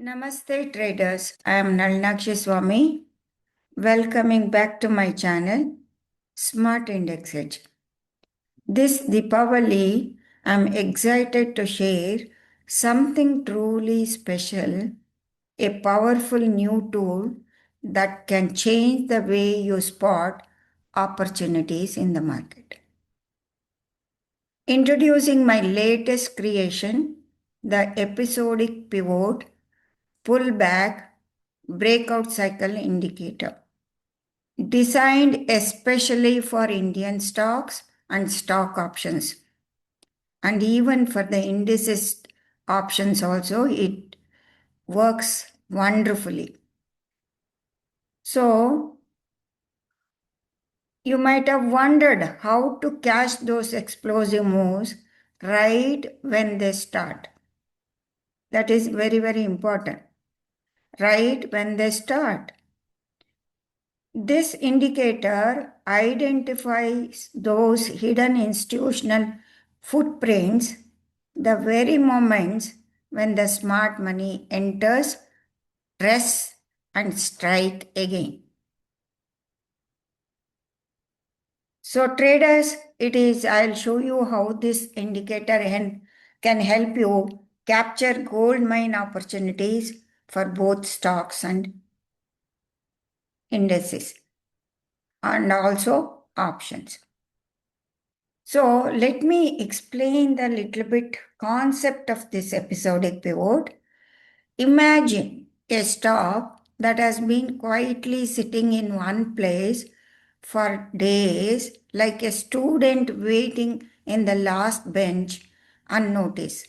Namaste traders, I am Nalnakshi Swami, welcoming back to my channel Smart Index Edge. This Deepavali, I am excited to share something truly special, a powerful new tool that can change the way you spot opportunities in the market. Introducing my latest creation, the episodic pivot pullback breakout cycle indicator, designed especially for Indian stocks and stock options, and even for the indices options also. It works wonderfully. So you might have wondered how to catch those explosive moves right when they start. That is very, very important. Right when they start. This indicator identifies those hidden institutional footprints, the very moments when the smart money enters, press, and strike again. So traders, I'll show you how this indicator can help you capture gold mine opportunities for both stocks and indices, and also options. So let me explain the little bit concept of this episodic pivot. Imagine a stock that has been quietly sitting in one place for days, like a student waiting in the last bench unnoticed.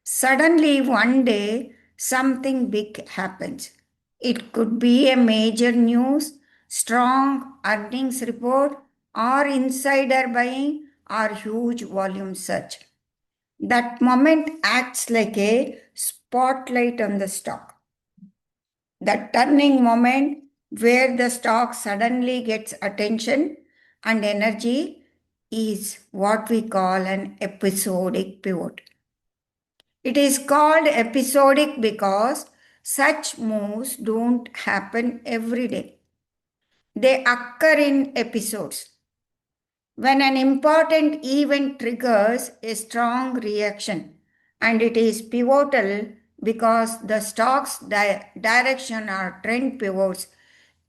Suddenly, one day, something big happens. It could be a major news, strong earnings report, or insider buying, or huge volume surge. That moment acts like a spotlight on the stock. The turning moment where the stock suddenly gets attention and energy is what we call an episodic pivot. It is called episodic because such moves don't happen every day. They occur in episodes. When an important event triggers a strong reaction, and it is pivotal because the stock's direction or trend pivots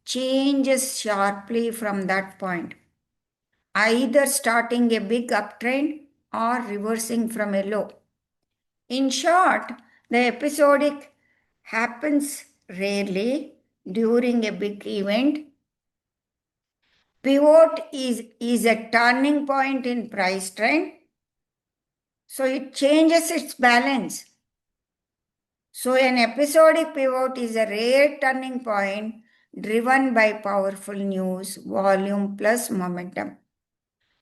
changes sharply from that point, either starting a big uptrend or reversing from a low. In short, the episodic happens rarely during a big event. Pivot is a turning point in price trend, so it changes its balance. So an episodic pivot is a rare turning point driven by powerful news, volume plus momentum.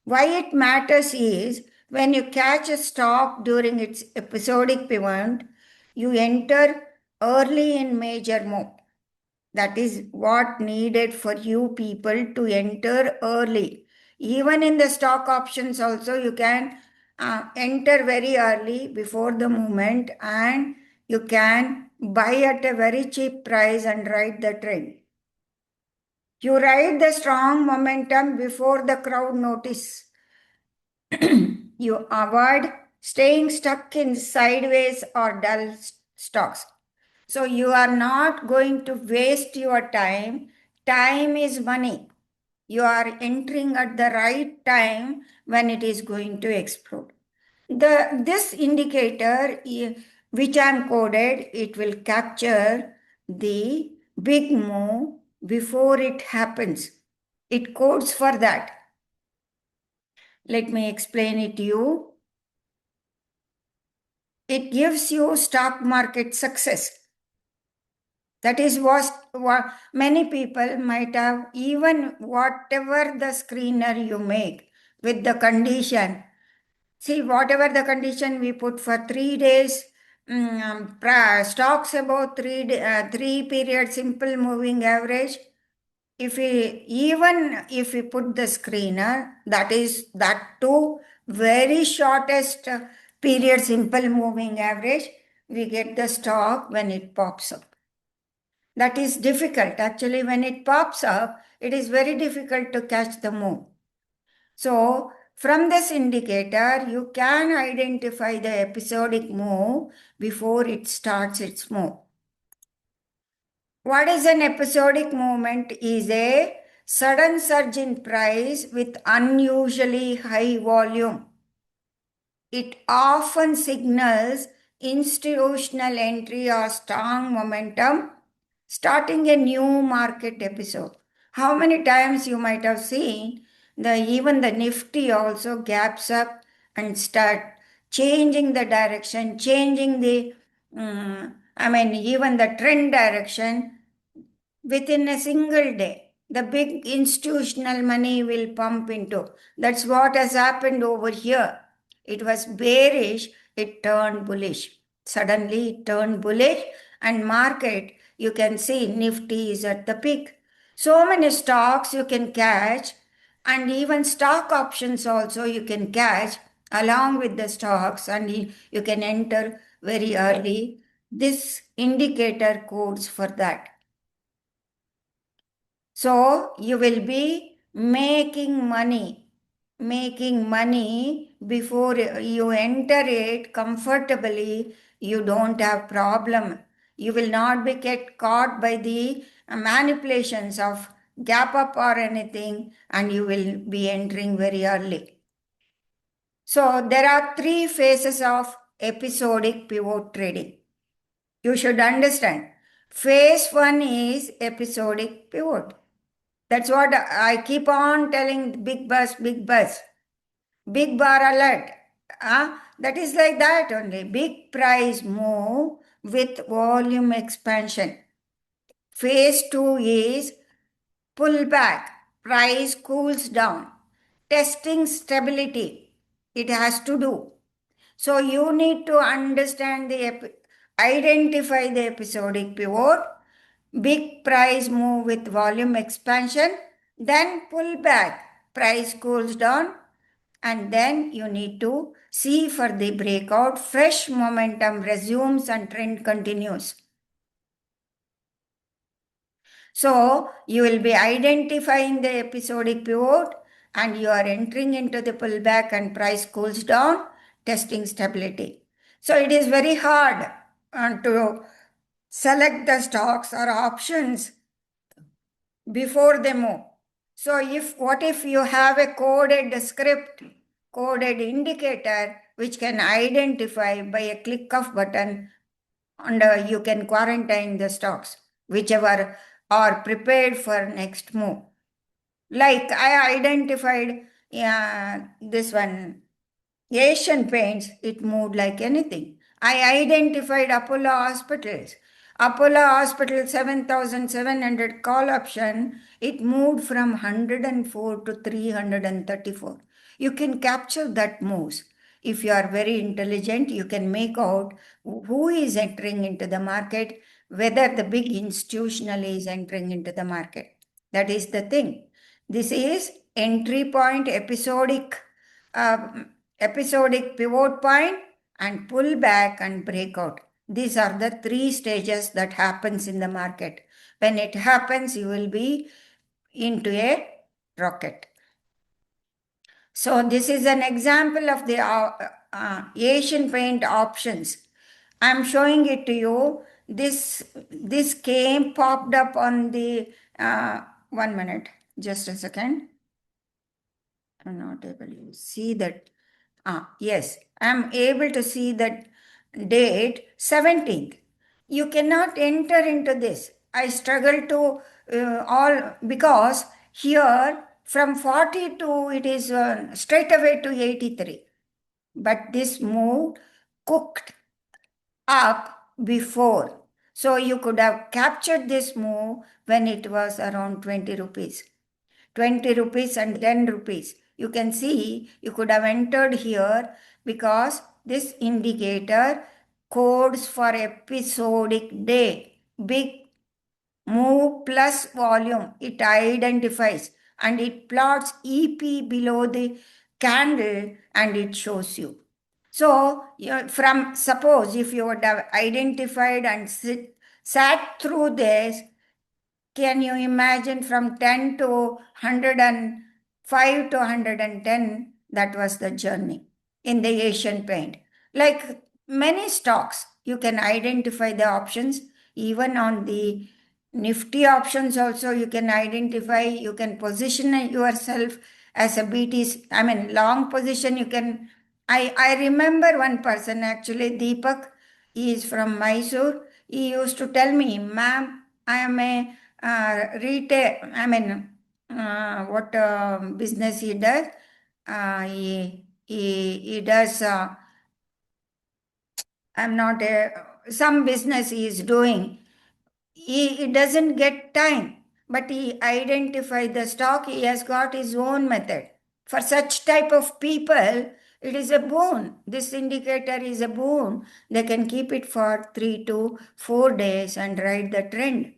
Why it matters is when you catch a stock during its episodic pivot, you enter early in major move. That is what needed for you people to enter early. Even in the stock options also, you can enter very early before the movement, and you can buy at a very cheap price and ride the trend. You ride the strong momentum before the crowd notice. You avoid staying stuck in sideways or dull stocks. So you are not going to waste your time. Time is money. You are entering at the right time when it is going to explode. This indicator, which I am coded, it will capture the big move before it happens. It codes for that. Let me explain it to you. It gives you stock market success. That is what many people might have, even whatever the screener you make with the condition. See, whatever the condition we put for 3 days, stocks about 3 period simple moving average. Even if we put the screener, that too very shortest period simple moving average, we get the stock when it pops up. That is difficult. Actually, when it pops up, it is very difficult to catch the move. So, from this indicator, you can identify the episodic move before it starts its move. What is an episodic movement? Is a sudden surge in price with unusually high volume. It often signals institutional entry or strong momentum, starting a new market episode. How many times you might have seen even the Nifty also gaps up and start changing the direction, changing the even the trend direction within a single day. The big institutional money will pump into. That's what has happened over here. It was bearish, it turned bullish. Suddenly it turned bullish, and market, you can see Nifty is at the peak. So many stocks you can catch, and even stock options also you can catch along with the stocks, and you can enter very early. This indicator codes for that. So you will be making money before you enter it comfortably. You don't have problem. You will not be get caught by the manipulations of gap up or anything, and you will be entering very early. So there are three phases of episodic pivot trading. You should understand. Phase one is episodic pivot. That's what I keep on telling, big bus, big bus, big bar alert. That is like that only. Big price move with volume expansion. Phase two is pullback. Price cools down. Testing stability. It has to do. So you need to understand identify the episodic pivot, big price move with volume expansion, then pull back, price cools down, and then you need to see for the breakout, fresh momentum resumes and trend continues. So you will be identifying the episodic pivot and you are entering into the pullback and price cools down, testing stability. So it is very hard to select the stocks or options before they move. So what if you have a coded script, coded indicator which can identify by a click of button, and you can quarantine the stocks whichever are prepared for next move. Like I identified this one, Asian Paints, it moved like anything. I identified Apollo Hospitals. Apollo Hospital 7,700 call option, it moved from 104 to 334. You can capture that moves. If you are very intelligent, you can make out who is entering into the market, whether the big institutional is entering into the market. That is the thing. This is entry point uh, episodic pivot point and pullback and breakout. These are the three stages that happens in the market. When it happens, you will be into a rocket. So this is an example of the Asian Paint options. I'm showing it to you. This came popped up on the 1 minute. Just a second. I'm not able to see that. Yes, I'm able to see that date 17th. You cannot enter into this. I struggle to all because here from 42 it is straight away to 83. But this move cooked up before. So you could have captured this move when it was around 20 rupees. 20 rupees and 10 rupees. You can see you could have entered here because this indicator codes for episodic day. Big move plus volume. It identifies and it plots EP below the candle and it shows you. So, from suppose if you would have identified and sat through this, can you imagine from 10 to 105 to 110? That was the journey in the Asian paint. Like many stocks, you can identify the options. Even on the Nifty options, also, you can identify, you can position yourself as a BT. I mean, long position, you can. I remember one person actually, Deepak, he is from Mysore. He used to tell me, ma'am, I am a retail, I mean, what business he does? He does, I'm not a, some business he is doing. He doesn't get time, but he identify the stock. He has got his own method. For such type of people, it is a boon. This indicator is a boon. They can keep it for 3 to 4 days and ride the trend.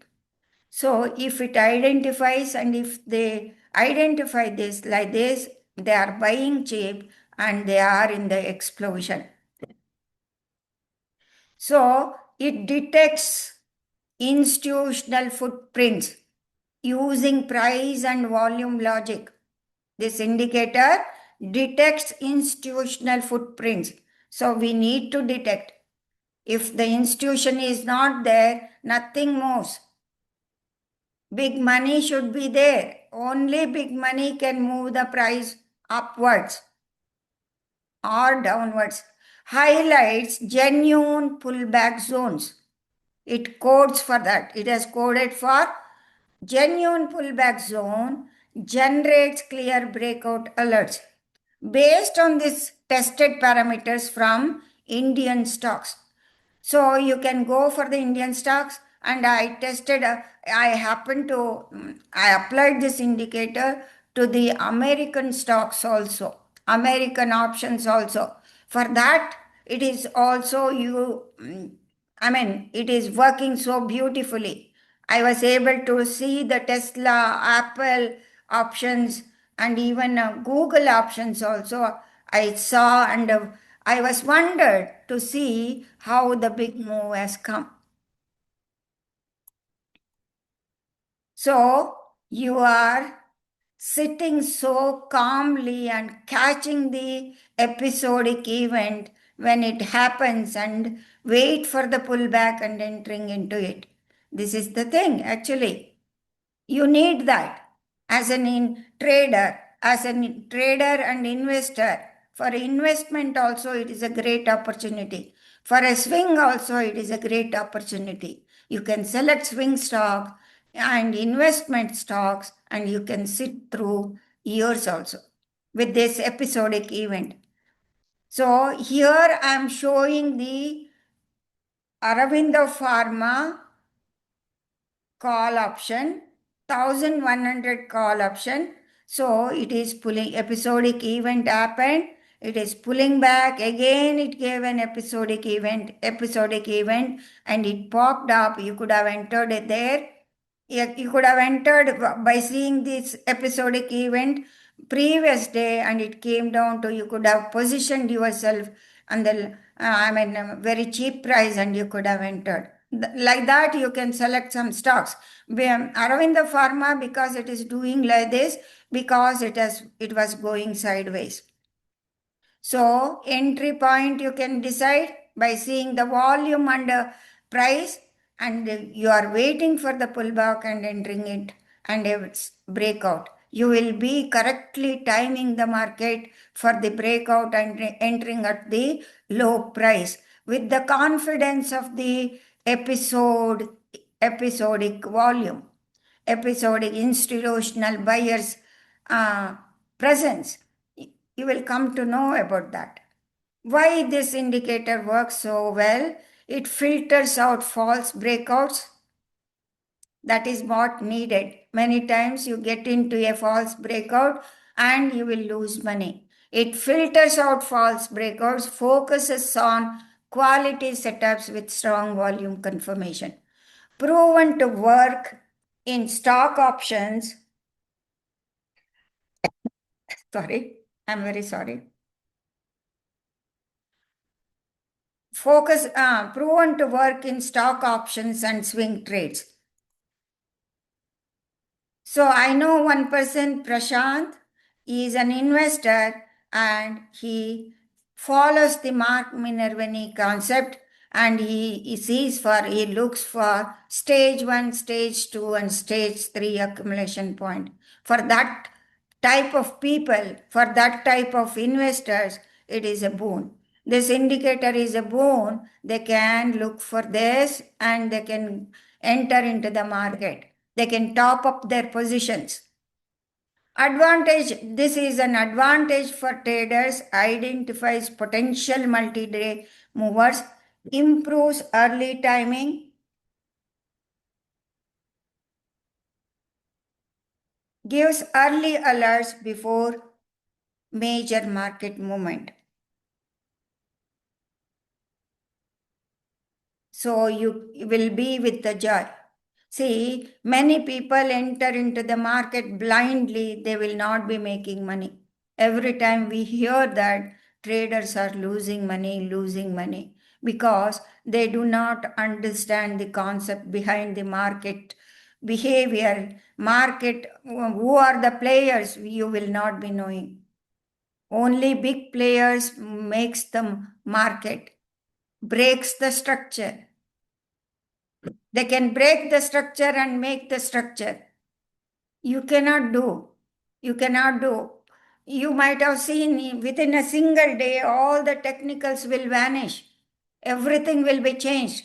So if it identifies and if they identify this like this, they are buying cheap and they are in the explosion. So it detects institutional footprints using price and volume logic. This indicator detects institutional footprints. So we need to detect. If the institution is not there, nothing moves. Big money should be there. Only big money can move the price upwards or downwards. Highlights genuine pullback zones. It codes for that. It has coded for genuine pullback zone, generates clear breakout alerts based on this tested parameters from Indian stocks. So you can go for the Indian stocks, and I tested, I happened to, I applied this indicator to the American stocks also, American options also. For that, it is also I mean, it is working so beautifully. I was able to see the Tesla, Apple options, and even Google options also. I saw, and I was wondered to see how the big move has come. So you are sitting so calmly and catching the episodic event when it happens and wait for the pullback and entering into it. This is the thing, actually. You need that as an trader, and investor. For investment also, it is a great opportunity. For a swing also, it is a great opportunity. You can select swing stock and investment stocks, and you can sit through years also with this episodic event. So here I am showing the Aravindo Pharma call option, 1100 call option. So it is pulling, episodic event happened. It is pulling back again. It gave an episodic event, and it popped up. You could have entered it there. You could have entered by seeing this episodic event previous day, and it came down to, you could have positioned yourself on the very cheap price, and you could have entered. Like that, you can select some stocks. Aravinda Pharma, because it is doing like this, because it was going sideways. So entry point you can decide by seeing the volume and price, and you are waiting for the pullback and entering it and its breakout. You will be correctly timing the market for the breakout and entering at the low price with the confidence of the episodic volume, episodic institutional buyers presence. You will come to know about that. Why this indicator works so well? It filters out false breakouts. That is what needed. Many times you get into a false breakout and you will lose money. It filters out false breakouts, focuses on quality setups with strong volume confirmation. Proven to work in stock options. Sorry, I'm very sorry. proven to work in stock options and swing trades. So I know one person, Prashant, he is an investor and he follows the Mark Minervini concept, and he looks for stage one, stage two, and stage three accumulation point. For that type of people, for that type of investors, it is a boon. This indicator is a boon. They can look for this and they can enter into the market. They can top up their positions. Advantage, this is an advantage for traders, identifies potential multi-day movers, improves early timing, gives early alerts before major market movement. So you will be with the joy. See, many people enter into the market blindly, they will not be making money. Every time we hear that traders are losing money, because they do not understand the concept behind the market behavior, market, who are the players, you will not be knowing. Only big players makes the market, breaks the structure. They can break the structure and make the structure. You cannot do. You cannot do. You might have seen within a single day, all the technicals will vanish. Everything will be changed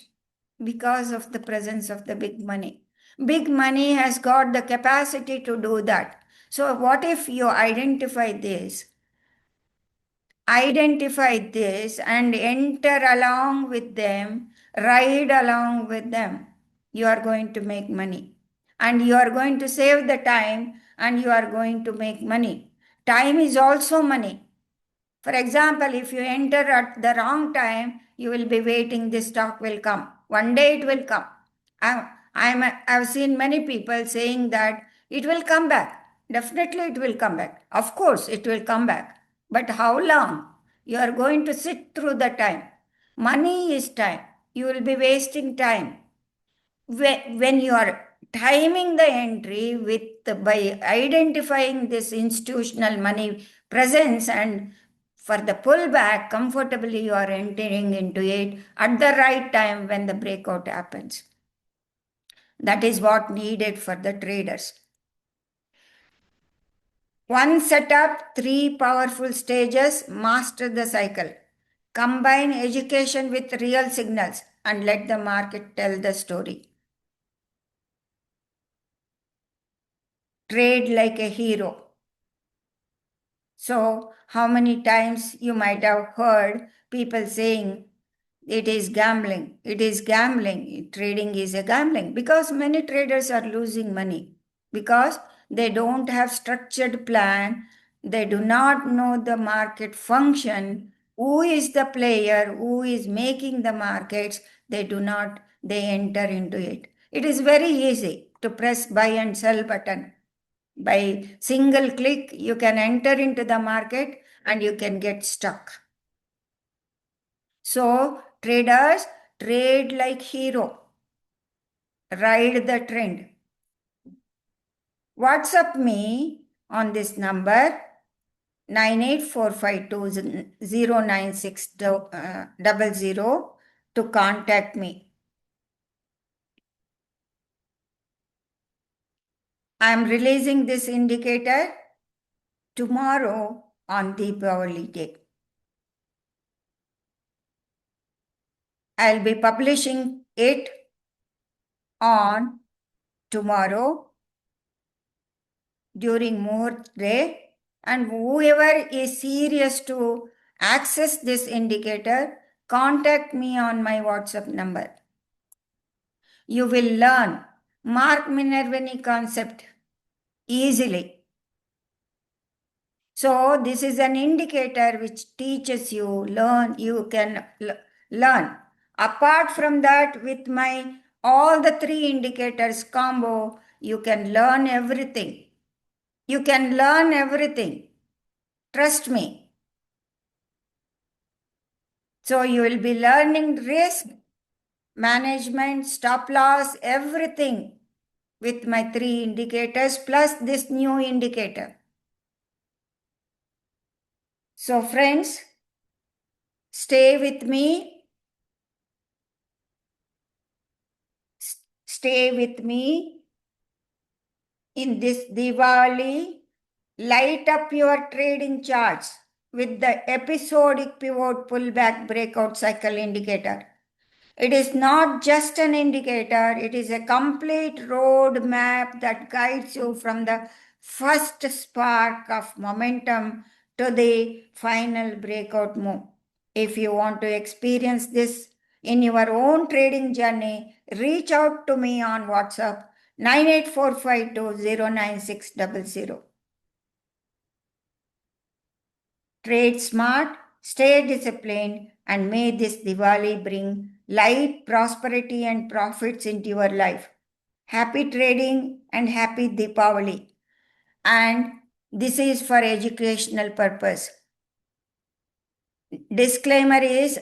because of the presence of the big money. Big money has got the capacity to do that. So, what if you identify this and enter along with them, ride along with them? You are going to make money and you are going to save the time and you are going to make money. Time is also money. For example, if you enter at the wrong time, you will be waiting, this stock will come. One day it will come. I've seen many people saying that it will come back. Definitely it will come back. Of course it will come back. But how long? You are going to sit through the time. Money is time. You will be wasting time. When you are timing the entry by identifying this institutional money presence, and for the pullback comfortably you are entering into it at the right time when the breakout happens. That is what needed for the traders. One setup, three powerful stages, master the cycle. Combine education with real signals and let the market tell the story. Trade like a hero. So, how many times you might have heard people saying it is gambling, it is gambling, trading is a gambling, because many traders are losing money because they don't have structured plan, they do not know the market function, who is the player, who is making the markets, they enter into it. It is very easy to press buy and sell button. By single click, you can enter into the market and you can get stuck. So, traders trade like hero, ride the trend. WhatsApp me on this number 98452096000 to contact me. I am releasing this indicator tomorrow on Deepavali Day. I'll be publishing it on tomorrow during Muhurt Day, and whoever is serious to access this indicator, contact me on my WhatsApp number. You will learn Mark Minervini concept easily. So this is an indicator which teaches you can learn. Apart from that, with my all the three indicators combo, you can learn everything. You can learn everything. Trust me. So you will be learning risk management, stop loss, everything with my 3 indicators plus this new indicator. So friends, stay with me. Stay with me in this Diwali. Light up your trading charts with the episodic pivot pullback breakout cycle indicator. It is not just an indicator, it is a complete road map that guides you from the first spark of momentum to the final breakout move. If you want to experience this in your own trading journey, reach out to me on WhatsApp 98452096000. Trade smart, stay disciplined, and may this Diwali bring light, prosperity, and profits into your life. Happy trading and happy Deepavali. And this is for educational purpose. Disclaimer is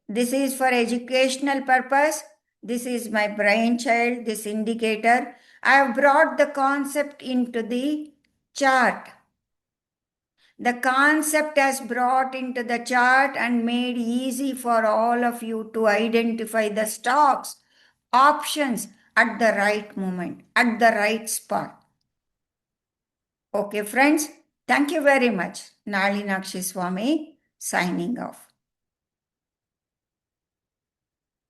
this is for educational purpose. This is my brainchild, this indicator. I have brought the concept into the chart. The concept has brought into the chart and made easy for all of you to identify the stocks, options at the right moment, at the right spot. Okay, friends, thank you very much. Nalinakshi Swami signing off.